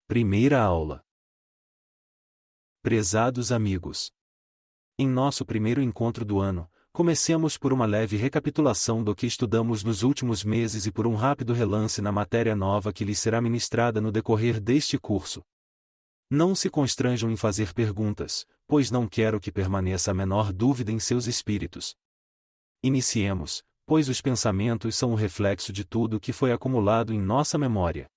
Primeira aula. Prezados amigos. Em nosso primeiro encontro do ano, comecemos por uma leve recapitulação do que estudamos nos últimos meses e por um rápido relance na matéria nova que lhes será ministrada no decorrer deste curso. Não se constranjam em fazer perguntas, pois não quero que permaneça a menor dúvida em seus espíritos. Iniciemos, pois os pensamentos são o reflexo de tudo que foi acumulado em nossa memória.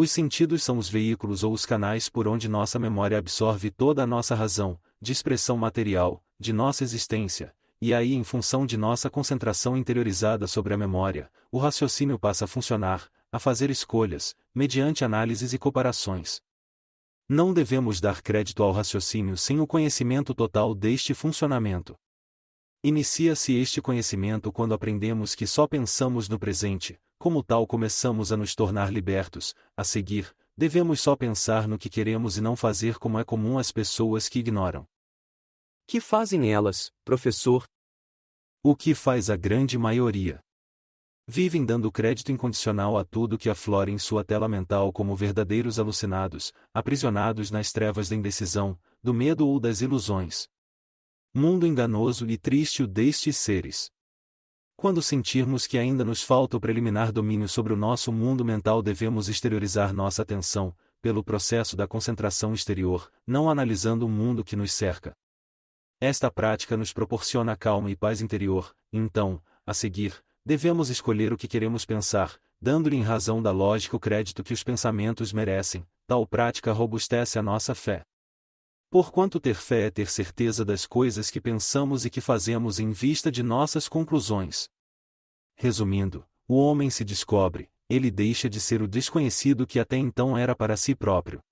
Os sentidos são os veículos ou os canais por onde nossa memória absorve toda a nossa razão, de expressão material, de nossa existência, e aí, em função de nossa concentração interiorizada sobre a memória, o raciocínio passa a funcionar, a fazer escolhas, mediante análises e comparações. Não devemos dar crédito ao raciocínio sem o conhecimento total deste funcionamento. Inicia-se este conhecimento quando aprendemos que só pensamos no presente, como tal começamos a nos tornar libertos. A seguir, devemos só pensar no que queremos e não fazer como é comum às pessoas que ignoram. Que fazem elas, professor? O que faz a grande maioria? Vivem dando crédito incondicional a tudo que aflora em sua tela mental como verdadeiros alucinados, aprisionados nas trevas da indecisão, do medo ou das ilusões. Mundo enganoso e triste o destes seres. Quando sentirmos que ainda nos falta o preliminar domínio sobre o nosso mundo mental, devemos exteriorizar nossa atenção, pelo processo da concentração exterior, não analisando o mundo que nos cerca. Esta prática nos proporciona calma e paz interior. Então, a seguir, devemos escolher o que queremos pensar, dando-lhe em razão da lógica o crédito que os pensamentos merecem. Tal prática robustece a nossa fé. Porquanto ter fé é ter certeza das coisas que pensamos e que fazemos em vista de nossas conclusões. Resumindo, o homem se descobre, ele deixa de ser o desconhecido que até então era para si próprio.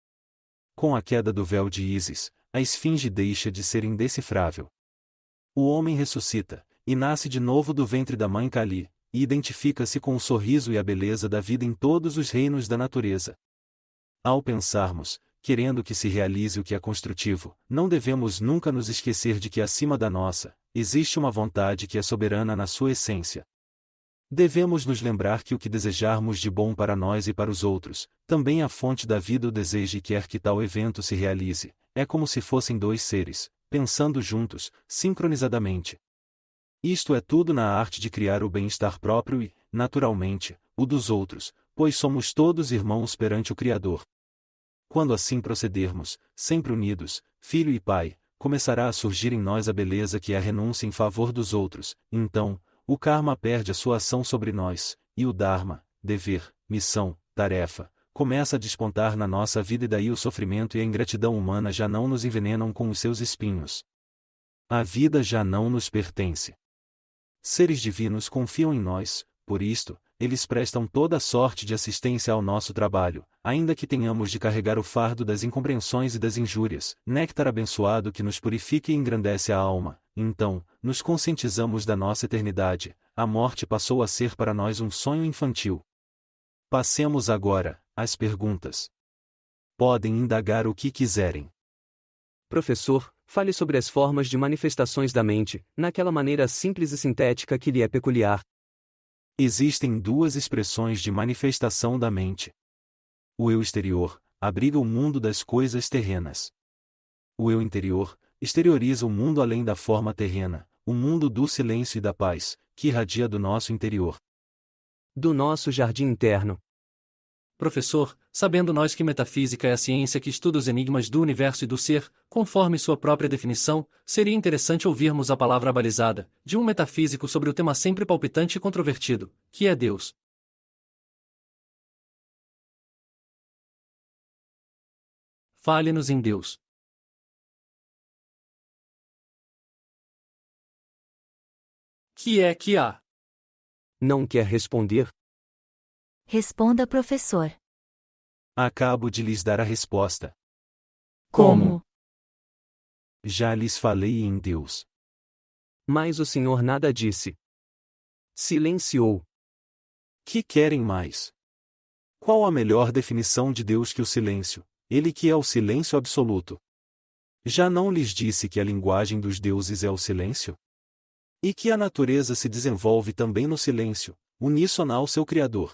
Com a queda do véu de Ísis, a esfinge deixa de ser indecifrável. O homem ressuscita, e nasce de novo do ventre da mãe Kali, e identifica-se com o sorriso e a beleza da vida em todos os reinos da natureza. Ao pensarmos, querendo que se realize o que é construtivo, não devemos nunca nos esquecer de que acima da nossa, existe uma vontade que é soberana na sua essência. Devemos nos lembrar que o que desejarmos de bom para nós e para os outros, também a fonte da vida o deseja e quer que tal evento se realize, é como se fossem dois seres, pensando juntos, sincronizadamente. Isto é tudo na arte de criar o bem-estar próprio e, naturalmente, o dos outros, pois somos todos irmãos perante o Criador. Quando assim procedermos, sempre unidos, filho e pai, começará a surgir em nós a beleza que é a renúncia em favor dos outros. Então, o karma perde a sua ação sobre nós, e o dharma, dever, missão, tarefa, começa a despontar na nossa vida, e daí o sofrimento e a ingratidão humana já não nos envenenam com os seus espinhos. A vida já não nos pertence. Seres divinos confiam em nós, por isto, eles prestam toda sorte de assistência ao nosso trabalho, ainda que tenhamos de carregar o fardo das incompreensões e das injúrias, néctar abençoado que nos purifica e engrandece a alma. Então, nos conscientizamos da nossa eternidade, a morte passou a ser para nós um sonho infantil. Passemos agora às perguntas. Podem indagar o que quiserem. Professor, fale sobre as formas de manifestações da mente, naquela maneira simples e sintética que lhe é peculiar. Existem duas expressões de manifestação da mente. O eu exterior abriga o mundo das coisas terrenas. O eu interior exterioriza o mundo além da forma terrena, o mundo do silêncio e da paz, que irradia do nosso interior. Do nosso jardim interno. Professor, sabendo nós que metafísica é a ciência que estuda os enigmas do universo e do ser, conforme sua própria definição, seria interessante ouvirmos a palavra abalizada, de um metafísico sobre o tema sempre palpitante e controvertido, que é Deus. Fale-nos em Deus. Que é que há? Não quer responder? Responda, professor. Acabo de lhes dar a resposta. Como? Já lhes falei em Deus. Mas o senhor nada disse. Silenciou. Que querem mais? Qual a melhor definição de Deus que o silêncio, ele que é o silêncio absoluto? Já não lhes disse que a linguagem dos deuses é o silêncio? E que a natureza se desenvolve também no silêncio, uníssona ao seu Criador.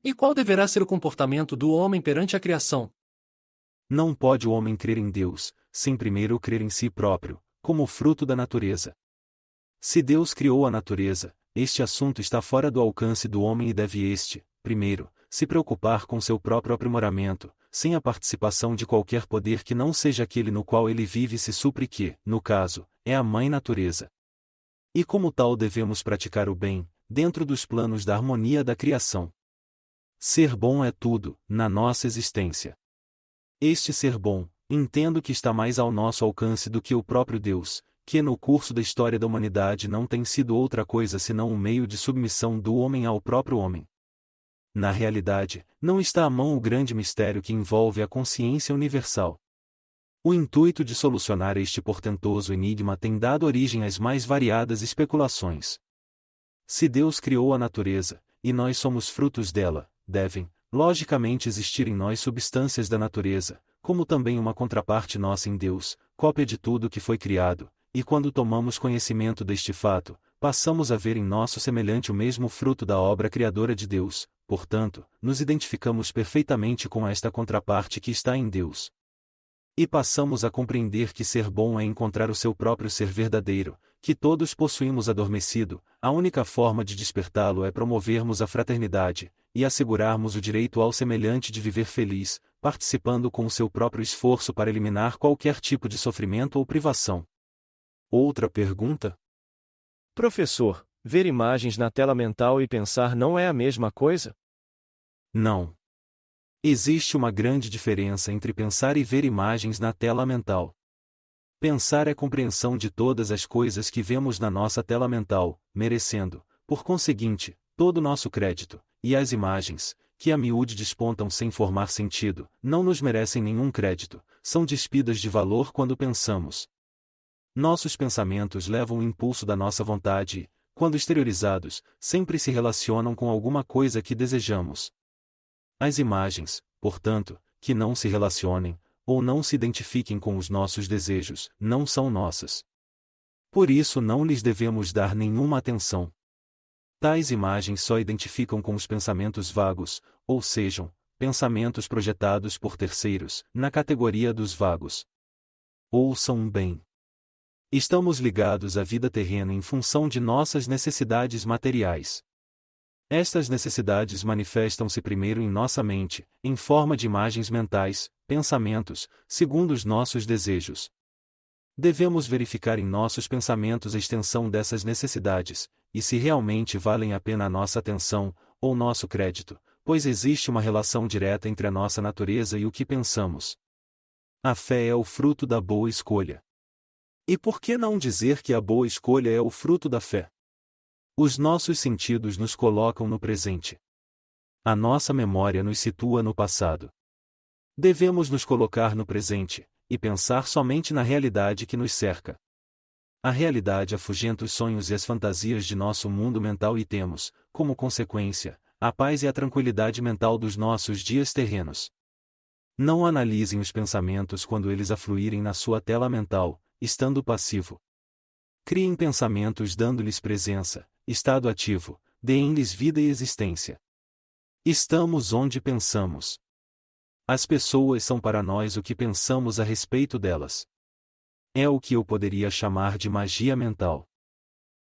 E qual deverá ser o comportamento do homem perante a criação? Não pode o homem crer em Deus, sem primeiro crer em si próprio, como fruto da natureza. Se Deus criou a natureza, este assunto está fora do alcance do homem e deve primeiro, se preocupar com seu próprio aprimoramento, sem a participação de qualquer poder que não seja aquele no qual ele vive e se supre que, no caso, é a mãe natureza. E como tal devemos praticar o bem, dentro dos planos da harmonia da criação. Ser bom é tudo, na nossa existência. Este ser bom, entendo que está mais ao nosso alcance do que o próprio Deus, que no curso da história da humanidade não tem sido outra coisa senão um meio de submissão do homem ao próprio homem. Na realidade, não está à mão o grande mistério que envolve a consciência universal. O intuito de solucionar este portentoso enigma tem dado origem às mais variadas especulações. Se Deus criou a natureza, e nós somos frutos dela, devem, logicamente existir em nós substâncias da natureza, como também uma contraparte nossa em Deus, cópia de tudo que foi criado, e quando tomamos conhecimento deste fato, passamos a ver em nosso semelhante o mesmo fruto da obra criadora de Deus, portanto, nos identificamos perfeitamente com esta contraparte que está em Deus. E passamos a compreender que ser bom é encontrar o seu próprio ser verdadeiro, que todos possuímos adormecido, a única forma de despertá-lo é promovermos a fraternidade, e assegurarmos o direito ao semelhante de viver feliz, participando com o seu próprio esforço para eliminar qualquer tipo de sofrimento ou privação. Outra pergunta? Professor, ver imagens na tela mental e pensar não é a mesma coisa? Não. Existe uma grande diferença entre pensar e ver imagens na tela mental. Pensar é compreensão de todas as coisas que vemos na nossa tela mental, merecendo, por conseguinte, todo o nosso crédito, e as imagens, que a miúde despontam sem formar sentido, não nos merecem nenhum crédito, são despidas de valor quando pensamos. Nossos pensamentos levam o impulso da nossa vontade e, quando exteriorizados, sempre se relacionam com alguma coisa que desejamos. As imagens, portanto, que não se relacionem, ou não se identifiquem com os nossos desejos, não são nossas. Por isso não lhes devemos dar nenhuma atenção. Tais imagens só identificam com os pensamentos vagos, ou sejam, pensamentos projetados por terceiros, na categoria dos vagos. Ouçam bem. Estamos ligados à vida terrena em função de nossas necessidades materiais. Estas necessidades manifestam-se primeiro em nossa mente, em forma de imagens mentais, pensamentos, segundo os nossos desejos. Devemos verificar em nossos pensamentos a extensão dessas necessidades, e se realmente valem a pena a nossa atenção, ou nosso crédito, pois existe uma relação direta entre a nossa natureza e o que pensamos. A fé é o fruto da boa escolha. E por que não dizer que a boa escolha é o fruto da fé? Os nossos sentidos nos colocam no presente. A nossa memória nos situa no passado. Devemos nos colocar no presente, e pensar somente na realidade que nos cerca. A realidade afugenta os sonhos e as fantasias de nosso mundo mental e temos, como consequência, a paz e a tranquilidade mental dos nossos dias terrenos. Não analisem os pensamentos quando eles afluírem na sua tela mental, estando passivo. Criem pensamentos dando-lhes presença, estado ativo, deem-lhes vida e existência. Estamos onde pensamos. As pessoas são para nós o que pensamos a respeito delas. É o que eu poderia chamar de magia mental.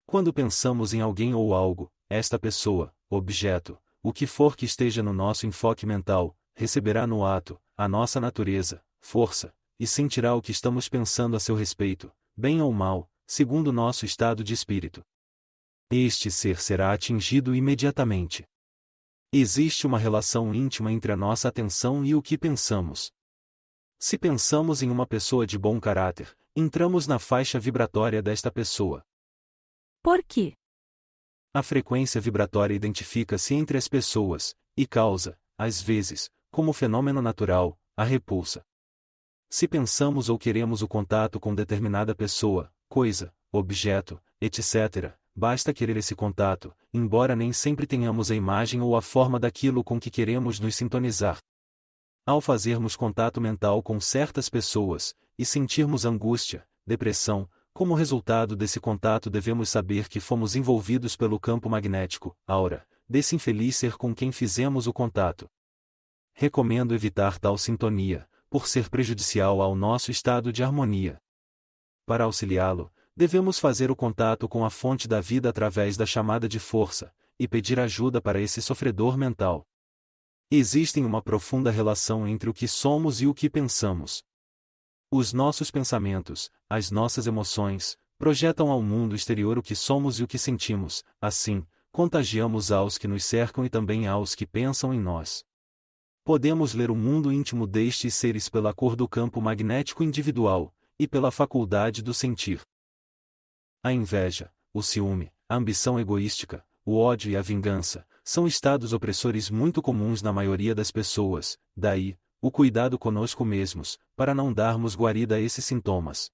Quando pensamos em alguém ou algo, esta pessoa, objeto, o que for que esteja no nosso enfoque mental, receberá no ato, a nossa natureza, força, e sentirá o que estamos pensando a seu respeito, bem ou mal, segundo o nosso estado de espírito. Este ser será atingido imediatamente. Existe uma relação íntima entre a nossa atenção e o que pensamos. Se pensamos em uma pessoa de bom caráter, entramos na faixa vibratória desta pessoa. Por quê? A frequência vibratória identifica-se entre as pessoas, e causa, às vezes, como fenômeno natural, a repulsa. Se pensamos ou queremos o contato com determinada pessoa, coisa, objeto, etc., basta querer esse contato, embora nem sempre tenhamos a imagem ou a forma daquilo com que queremos nos sintonizar. Ao fazermos contato mental com certas pessoas, e sentirmos angústia, depressão, como resultado desse contato devemos saber que fomos envolvidos pelo campo magnético, aura, desse infeliz ser com quem fizemos o contato. Recomendo evitar tal sintonia, por ser prejudicial ao nosso estado de harmonia. Para auxiliá-lo, devemos fazer o contato com a fonte da vida através da chamada de força, e pedir ajuda para esse sofredor mental. Existe uma profunda relação entre o que somos e o que pensamos. Os nossos pensamentos, as nossas emoções, projetam ao mundo exterior o que somos e o que sentimos, assim, contagiamos aos que nos cercam e também aos que pensam em nós. Podemos ler o mundo íntimo destes seres pela cor do campo magnético individual, e pela faculdade do sentir. A inveja, o ciúme, a ambição egoística, o ódio e a vingança, são estados opressores muito comuns na maioria das pessoas, daí, o cuidado conosco mesmos, para não darmos guarida a esses sintomas.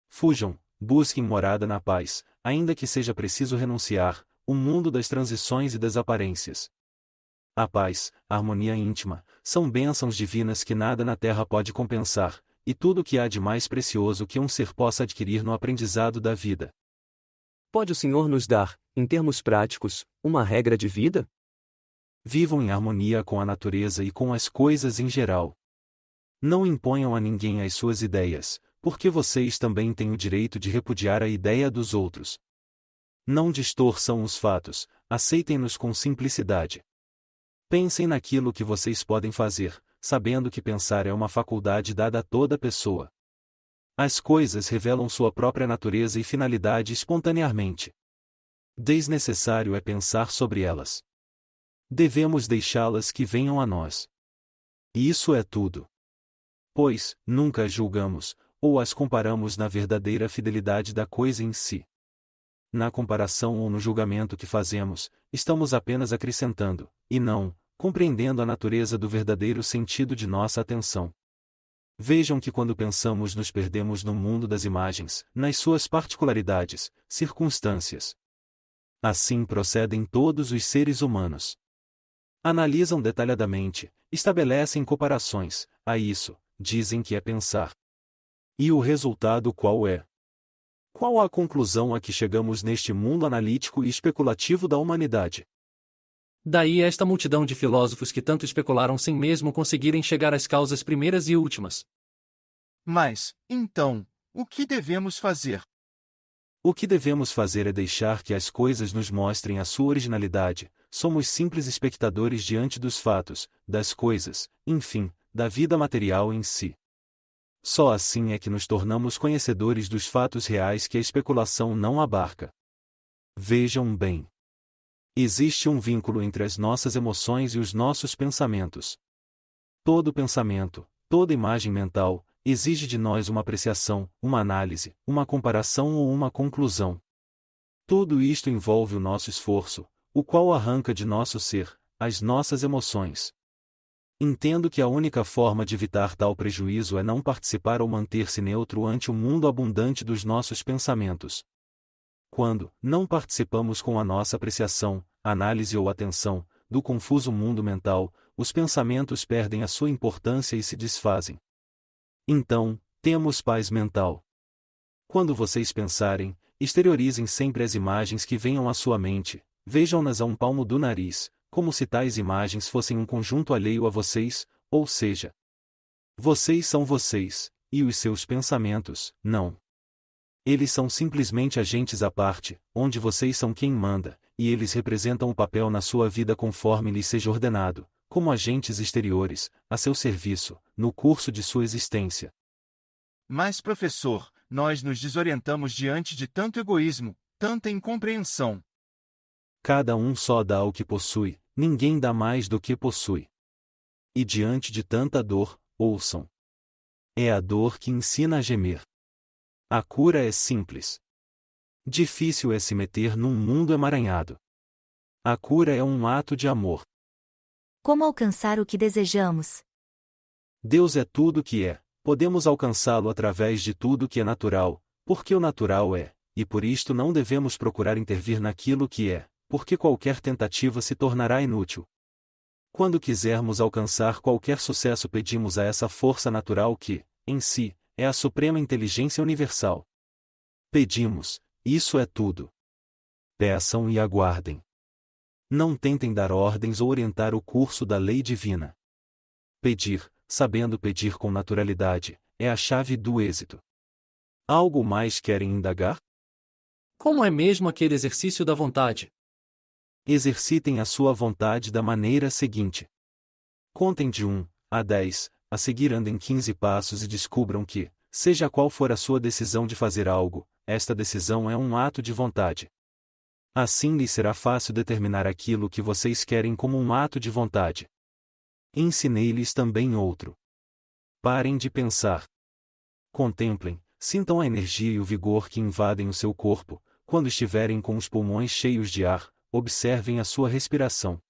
Fujam, busquem morada na paz, ainda que seja preciso renunciar, o mundo das transições e das aparências. A paz, a harmonia íntima, são bênçãos divinas que nada na terra pode compensar, e tudo o que há de mais precioso que um ser possa adquirir no aprendizado da vida. Pode o Senhor nos dar, em termos práticos, uma regra de vida? Vivam em harmonia com a natureza e com as coisas em geral. Não imponham a ninguém as suas ideias, porque vocês também têm o direito de repudiar a ideia dos outros. Não distorçam os fatos, aceitem-nos com simplicidade. Pensem naquilo que vocês podem fazer, sabendo que pensar é uma faculdade dada a toda pessoa. As coisas revelam sua própria natureza e finalidade espontaneamente. Desnecessário é pensar sobre elas. Devemos deixá-las que venham a nós. E isso é tudo. Pois, nunca as julgamos, ou as comparamos na verdadeira fidelidade da coisa em si. Na comparação ou no julgamento que fazemos, estamos apenas acrescentando, e não, compreendendo a natureza do verdadeiro sentido de nossa atenção. Vejam que quando pensamos nos perdemos no mundo das imagens, nas suas particularidades, circunstâncias. Assim procedem todos os seres humanos. Analisam detalhadamente, estabelecem comparações, a isso, dizem que é pensar. E o resultado qual é? Qual a conclusão a que chegamos neste mundo analítico e especulativo da humanidade? Daí esta multidão de filósofos que tanto especularam sem mesmo conseguirem chegar às causas primeiras e últimas. Mas, então, o que devemos fazer? O que devemos fazer é deixar que as coisas nos mostrem a sua originalidade. Somos simples espectadores diante dos fatos, das coisas, enfim, da vida material em si. Só assim é que nos tornamos conhecedores dos fatos reais que a especulação não abarca. Vejam bem. Existe um vínculo entre as nossas emoções e os nossos pensamentos. Todo pensamento, toda imagem mental, exige de nós uma apreciação, uma análise, uma comparação ou uma conclusão. Tudo isto envolve o nosso esforço, o qual arranca de nosso ser, as nossas emoções. Entendo que a única forma de evitar tal prejuízo é não participar ou manter-se neutro ante o mundo abundante dos nossos pensamentos. Quando não participamos com a nossa apreciação, análise ou atenção, do confuso mundo mental, os pensamentos perdem a sua importância e se desfazem. Então, temos paz mental. Quando vocês pensarem, exteriorizem sempre as imagens que venham à sua mente, vejam-nas a um palmo do nariz, como se tais imagens fossem um conjunto alheio a vocês, ou seja, vocês são vocês, e os seus pensamentos, não. Eles são simplesmente agentes à parte, onde vocês são quem manda, e eles representam o papel na sua vida conforme lhes seja ordenado, como agentes exteriores, a seu serviço, no curso de sua existência. Mas, professor, nós nos desorientamos diante de tanto egoísmo, tanta incompreensão. Cada um só dá o que possui, ninguém dá mais do que possui. E diante de tanta dor, ouçam. É a dor que ensina a gemer. A cura é simples. Difícil é se meter num mundo emaranhado. A cura é um ato de amor. Como alcançar o que desejamos? Deus é tudo o que é, podemos alcançá-lo através de tudo que é natural, porque o natural é, e por isto não devemos procurar intervir naquilo que é, porque qualquer tentativa se tornará inútil. Quando quisermos alcançar qualquer sucesso, pedimos a essa força natural que, em si, é a suprema inteligência universal. Pedimos, isso é tudo. Peçam e aguardem. Não tentem dar ordens ou orientar o curso da lei divina. Pedir, sabendo pedir com naturalidade, é a chave do êxito. Algo mais querem indagar? Como é mesmo aquele exercício da vontade? Exercitem a sua vontade da maneira seguinte. Contem de 1 a 10, a seguir andem 15 passos e descubram que, seja qual for a sua decisão de fazer algo, esta decisão é um ato de vontade. Assim lhes será fácil determinar aquilo que vocês querem como um ato de vontade. Ensinei-lhes também outro. Parem de pensar. Contemplem, sintam a energia e o vigor que invadem o seu corpo. Quando estiverem com os pulmões cheios de ar, observem a sua respiração.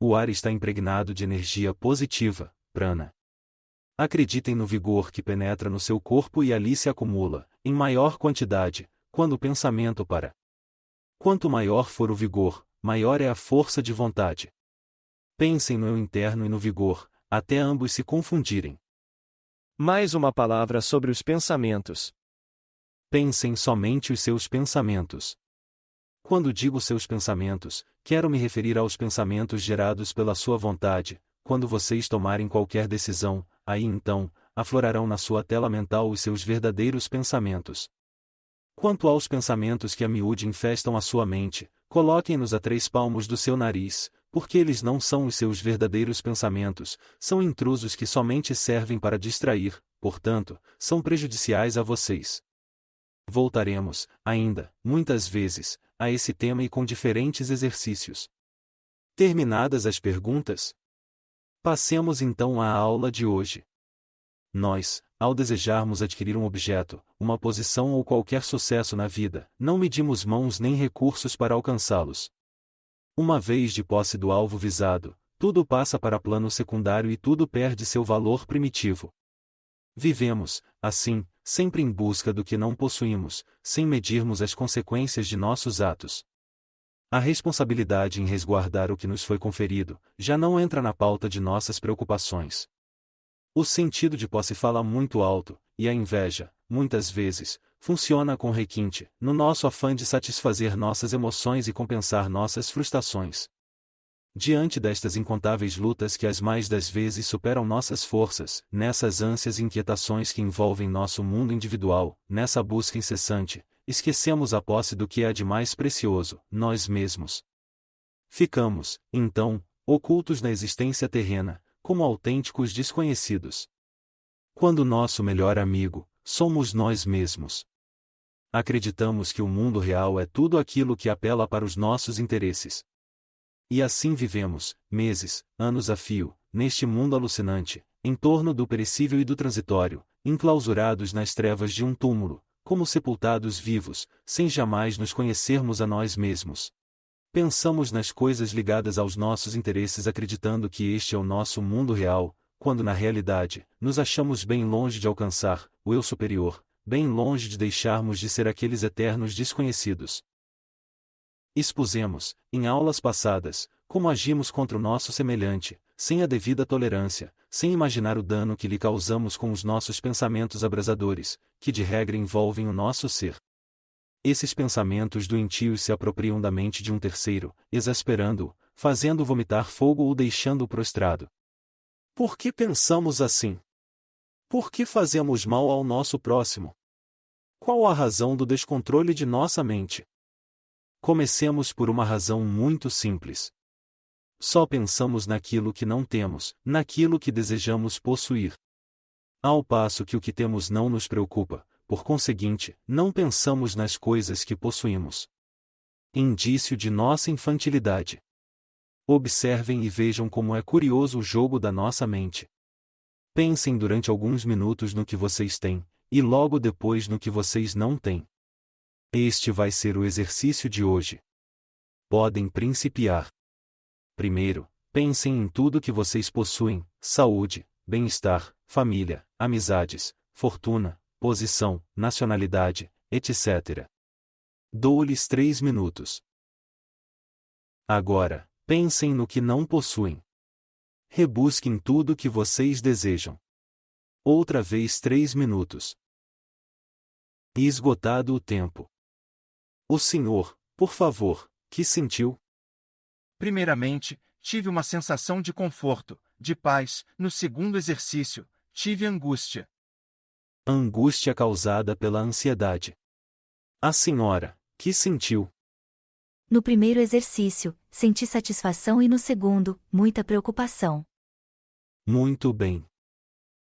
O ar está impregnado de energia positiva, prana. Acreditem no vigor que penetra no seu corpo e ali se acumula, em maior quantidade, quando o pensamento para. Quanto maior for o vigor, maior é a força de vontade. Pensem no eu interno e no vigor, até ambos se confundirem. Mais uma palavra sobre os pensamentos. Pensem somente os seus pensamentos. Quando digo seus pensamentos, quero me referir aos pensamentos gerados pela sua vontade. Quando vocês tomarem qualquer decisão, aí então, aflorarão na sua tela mental os seus verdadeiros pensamentos. Quanto aos pensamentos que a miúde infestam a sua mente, coloquem-nos a 3 palmos do seu nariz, porque eles não são os seus verdadeiros pensamentos, são intrusos que somente servem para distrair, portanto, são prejudiciais a vocês. Voltaremos, ainda, muitas vezes, a esse tema e com diferentes exercícios. Terminadas as perguntas? Passemos então à aula de hoje. Nós, ao desejarmos adquirir um objeto, uma posição ou qualquer sucesso na vida, não medimos mãos nem recursos para alcançá-los. Uma vez de posse do alvo visado, tudo passa para plano secundário e tudo perde seu valor primitivo. Vivemos, assim, sempre em busca do que não possuímos, sem medirmos as consequências de nossos atos. A responsabilidade em resguardar o que nos foi conferido, já não entra na pauta de nossas preocupações. O sentido de posse fala muito alto, e a inveja, muitas vezes, funciona com requinte, no nosso afã de satisfazer nossas emoções e compensar nossas frustrações. Diante destas incontáveis lutas que as mais das vezes superam nossas forças, nessas ânsias e inquietações que envolvem nosso mundo individual, nessa busca incessante, esquecemos a posse do que há de mais precioso, nós mesmos. Ficamos, então, ocultos na existência terrena, como autênticos desconhecidos. Quando nosso melhor amigo, somos nós mesmos. Acreditamos que o mundo real é tudo aquilo que apela para os nossos interesses. E assim vivemos, meses, anos a fio, neste mundo alucinante, em torno do perecível e do transitório, enclausurados nas trevas de um túmulo, como sepultados vivos, sem jamais nos conhecermos a nós mesmos. Pensamos nas coisas ligadas aos nossos interesses acreditando que este é o nosso mundo real, quando na realidade, nos achamos bem longe de alcançar o eu superior, bem longe de deixarmos de ser aqueles eternos desconhecidos. Expusemos, em aulas passadas, como agimos contra o nosso semelhante, sem a devida tolerância, sem imaginar o dano que lhe causamos com os nossos pensamentos abrasadores, que de regra envolvem o nosso ser. Esses pensamentos doentios se apropriam da mente de um terceiro, exasperando-o, fazendo-o vomitar fogo ou deixando-o prostrado. Por que pensamos assim? Por que fazemos mal ao nosso próximo? Qual a razão do descontrole de nossa mente? Comecemos por uma razão muito simples. Só pensamos naquilo que não temos, naquilo que desejamos possuir. Ao passo que o que temos não nos preocupa, por conseguinte, não pensamos nas coisas que possuímos. Indício de nossa infantilidade. Observem e vejam como é curioso o jogo da nossa mente. Pensem durante alguns minutos no que vocês têm, e logo depois no que vocês não têm. Este vai ser o exercício de hoje. Podem principiar. Primeiro, pensem em tudo que vocês possuem: saúde, bem-estar, família, amizades, fortuna, posição, nacionalidade, etc. Dou-lhes 3 minutos. Agora, pensem no que não possuem. Rebusquem tudo que vocês desejam. Outra vez 3 minutos. E esgotado o tempo. O senhor, por favor, que sentiu? Primeiramente, tive uma sensação de conforto, de paz. No segundo exercício, tive angústia. Angústia causada pela ansiedade. A senhora, que sentiu? No primeiro exercício, senti satisfação e no segundo, muita preocupação. Muito bem.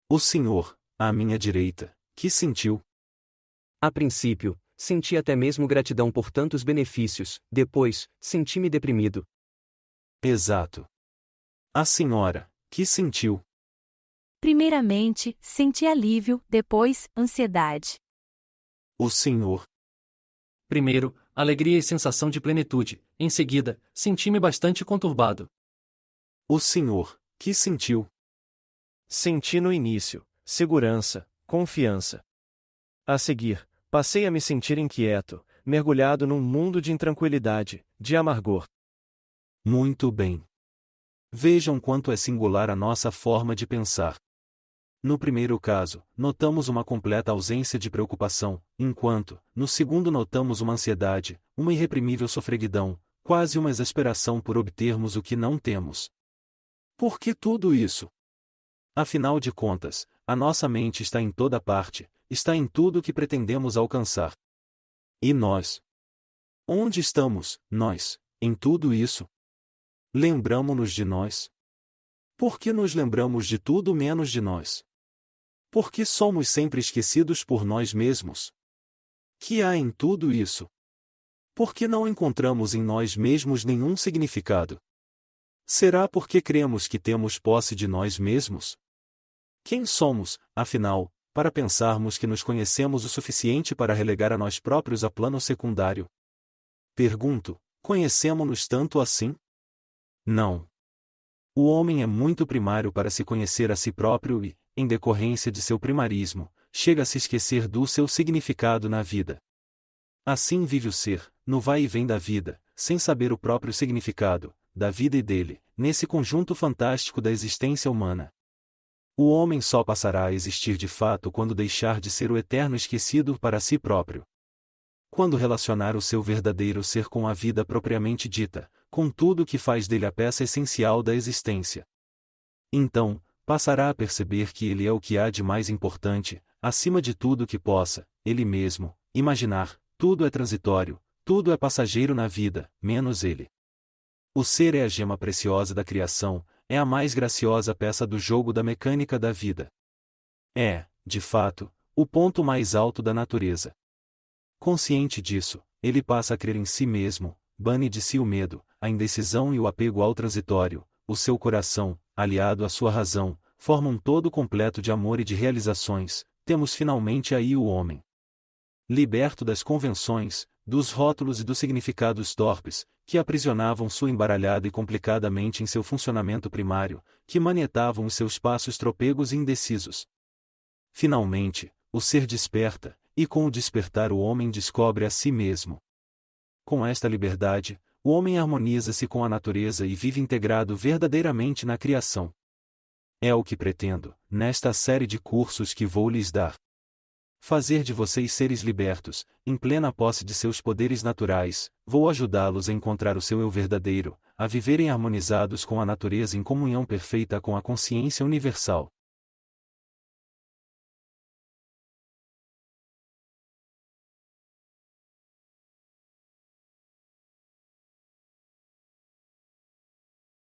O senhor, à minha direita, que sentiu? A princípio, senti até mesmo gratidão por tantos benefícios, depois, senti-me deprimido. Exato. A senhora, que sentiu? Primeiramente, senti alívio, depois, ansiedade. O senhor. Primeiro, alegria e sensação de plenitude. Em seguida, senti-me bastante conturbado. O senhor, que sentiu? Senti no início segurança, confiança. A seguir, passei a me sentir inquieto, mergulhado num mundo de intranquilidade, de amargor. Muito bem. Vejam quanto é singular a nossa forma de pensar. No primeiro caso, notamos uma completa ausência de preocupação, enquanto, no segundo, notamos uma ansiedade, uma irreprimível sofreguidão, quase uma exasperação por obtermos o que não temos. Por que tudo isso? Afinal de contas, a nossa mente está em toda parte, está em tudo o que pretendemos alcançar. E nós? Onde estamos, nós, em tudo isso? Lembramo-nos de nós? Por que nos lembramos de tudo menos de nós? Por que somos sempre esquecidos por nós mesmos? Que há em tudo isso? Por que não encontramos em nós mesmos nenhum significado? Será porque cremos que temos posse de nós mesmos? Quem somos, afinal, para pensarmos que nos conhecemos o suficiente para relegar a nós próprios a plano secundário? Pergunto, conhecemo-nos tanto assim? Não. O homem é muito primário para se conhecer a si próprio e, em decorrência de seu primarismo, chega a se esquecer do seu significado na vida. Assim vive o ser, no vai e vem da vida, sem saber o próprio significado, da vida e dele, nesse conjunto fantástico da existência humana. O homem só passará a existir de fato quando deixar de ser o eterno esquecido para si próprio. Quando relacionar o seu verdadeiro ser com a vida propriamente dita, com tudo o que faz dele a peça essencial da existência. Então, passará a perceber que ele é o que há de mais importante, acima de tudo que possa, ele mesmo, imaginar. Tudo é transitório, tudo é passageiro na vida, menos ele. O ser é a gema preciosa da criação, é a mais graciosa peça do jogo da mecânica da vida. É, de fato, o ponto mais alto da natureza. Consciente disso, ele passa a crer em si mesmo, bane de si o medo, a indecisão e o apego ao transitório. O seu coração, aliado à sua razão, forma um todo completo de amor e de realizações. Temos finalmente aí o homem. Liberto das convenções, dos rótulos e dos significados torpes, que aprisionavam sua embaralhada e complicada mente em seu funcionamento primário, que manietavam os seus passos tropegos e indecisos. Finalmente, o ser desperta, e com o despertar o homem descobre a si mesmo. Com esta liberdade, o homem harmoniza-se com a natureza e vive integrado verdadeiramente na criação. É o que pretendo, nesta série de cursos que vou lhes dar. Fazer de vocês seres libertos, em plena posse de seus poderes naturais. Vou ajudá-los a encontrar o seu eu verdadeiro, a viverem harmonizados com a natureza em comunhão perfeita com a consciência universal.